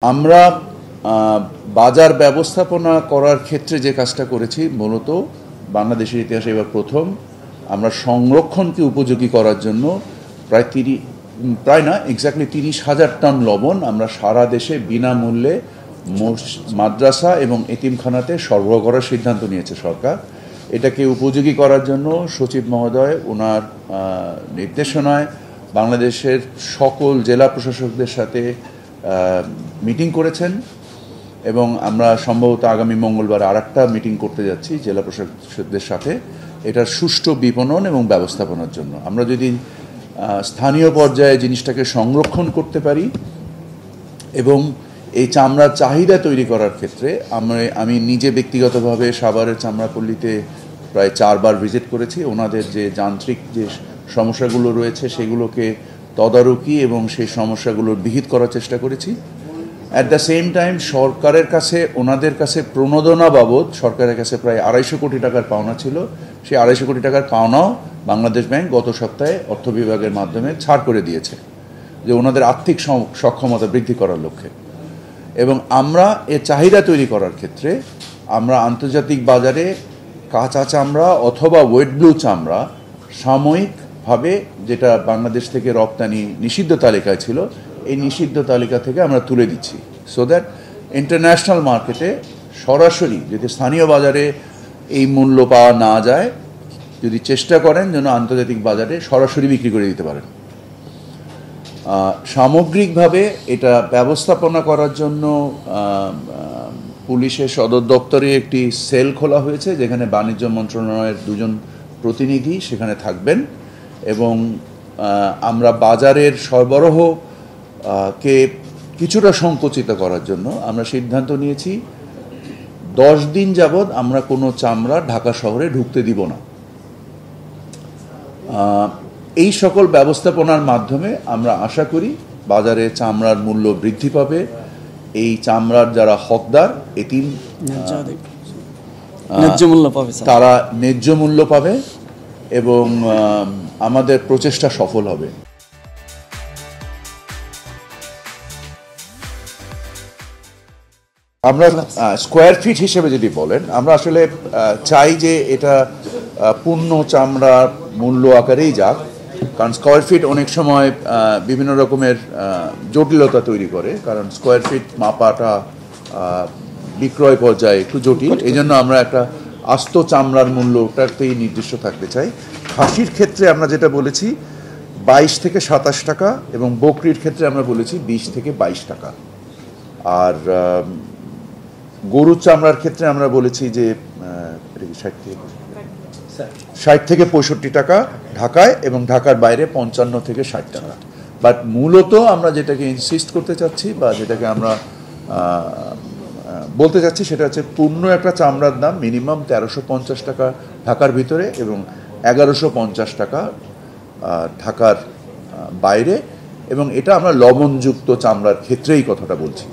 আমরা বাজার ব্যবস্থাপনা করার ক্ষেত্রে যে কাজটা করেছি মূলত বাংলাদেশের ইতিহাসে এবার প্রথম আমরা সংরক্ষণকে উপযোগী করার জন্য প্রায় না এক্স্যাক্টলি 30,000 টন লবণ আমরা সারা দেশে বিনামূল্যে মাদ্রাসা এবং এতিমখানাতে সরবরাহ করার সিদ্ধান্ত নিয়েছে সরকার। এটাকে উপযোগী করার জন্য সচিব মহোদয় ওনার নির্দেশনায় বাংলাদেশের সকল জেলা প্রশাসকদের সাথে মিটিং করেছেন এবং আমরা সম্ভবত আগামী মঙ্গলবার আরেকটা মিটিং করতে যাচ্ছি জেলা প্রশাসকদের সাথে এটার সুষ্ঠু বিপণন এবং ব্যবস্থাপনার জন্য। আমরা যদি স্থানীয় পর্যায়ে জিনিসটাকে সংরক্ষণ করতে পারি এবং এই চামড়ার চাহিদা তৈরি করার ক্ষেত্রে আমি নিজে ব্যক্তিগতভাবে সাভারের চামড়াপল্লীতে প্রায় 4 বার ভিজিট করেছি। ওনাদের যে যান্ত্রিক যে সমস্যাগুলো রয়েছে সেগুলোকে তদারকি এবং সেই সমস্যাগুলোর বিহিত করার চেষ্টা করেছি। অ্যাট দ্য সেম টাইম সরকারের কাছে ওনাদের কাছে প্রণোদনা বাবদ সরকারের কাছে প্রায় 250 কোটি টাকার পাওনা ছিল। সেই 250 কোটি টাকার পাওনাও বাংলাদেশ ব্যাংক গত সপ্তাহে অর্থ বিভাগের মাধ্যমে ছাড় করে দিয়েছে যে ওনাদের আর্থিক সক্ষমতা বৃদ্ধি করার লক্ষ্যে। এবং আমরা এর চাহিদা তৈরি করার ক্ষেত্রে আমরা আন্তর্জাতিক বাজারে কাঁচা চামড়া অথবা ওয়েট ব্লু চামড়া সাময়িকভাবে যেটা বাংলাদেশ থেকে রপ্তানি নিষিদ্ধ তালিকায় ছিল এই নিষিদ্ধ তালিকা থেকে আমরা তুলে দিচ্ছি সো দ্যাট ইন্টারন্যাশনাল মার্কেটে সরাসরি যদি স্থানীয় বাজারে এই মূল্য পাওয়া না যায় যদি চেষ্টা করেন যেন আন্তর্জাতিক বাজারে সরাসরি বিক্রি করে দিতে পারেন। সামগ্রিকভাবে এটা ব্যবস্থাপনা করার জন্য পুলিশের সদর দপ্তরে একটি সেল খোলা হয়েছে যেখানে বাণিজ্য মন্ত্রণালয়ের 2 জন প্রতিনিধি সেখানে থাকবেন এবং আমরা বাজারের সরবরাহ কে কিছুটা সংকুচিত করার জন্য আমরা সিদ্ধান্ত নিয়েছি 10 দিন যাবৎ আমরা কোনো চামড়া ঢাকা শহরে ঢুকতে দিব না। এই সকল ব্যবস্থাপনার মাধ্যমে আমরা আশা করি বাজারে চামড়ার মূল্য বৃদ্ধি পাবে, এই চামড়ার যারা হকদার এতিম তারা ন্যায্য মূল্য পাবে এবং আমাদের প্রচেষ্টা সফল হবে। আমরা স্কোয়ার ফিট হিসেবে যদি বলেন আমরা আসলে চাই যে এটা পূর্ণ চামড়ার মূল্য আকারেই যাক, কারণ স্কোয়ার ফিট অনেক সময় বিভিন্ন রকমের জটিলতা তৈরি করে, কারণ স্কোয়ার ফিট মাপাটা বিক্রয় পর্যায়ে একটু জটিল। এই জন্য আমরা একটা আস্ত চামড়ার মূল্য ওটাতেই নির্দিষ্ট থাকতে চাই। খাসির ক্ষেত্রে আমরা যেটা বলেছি 22 থেকে 27 টাকা এবং বকরির ক্ষেত্রে আমরা বলেছি 20 থেকে 22 টাকা। আর গরুর চামড়ার ক্ষেত্রে আমরা বলেছি যে 60 থেকে 65 টাকা ঢাকায় এবং ঢাকার বাইরে 55 থেকে 60 টাকা। বাট মূলত আমরা যেটাকে ইনসিস্ট করতে চাচ্ছি বা যেটাকে আমরা বলতে চাচ্ছি সেটা হচ্ছে পূর্ণ একটা চামড়ার দাম মিনিমাম 1350 টাকা ঢাকার ভিতরে এবং 1150 টাকা ঢাকার বাইরে, এবং এটা আমরা লবণযুক্ত চামড়ার ক্ষেত্রেই কথাটা বলছি।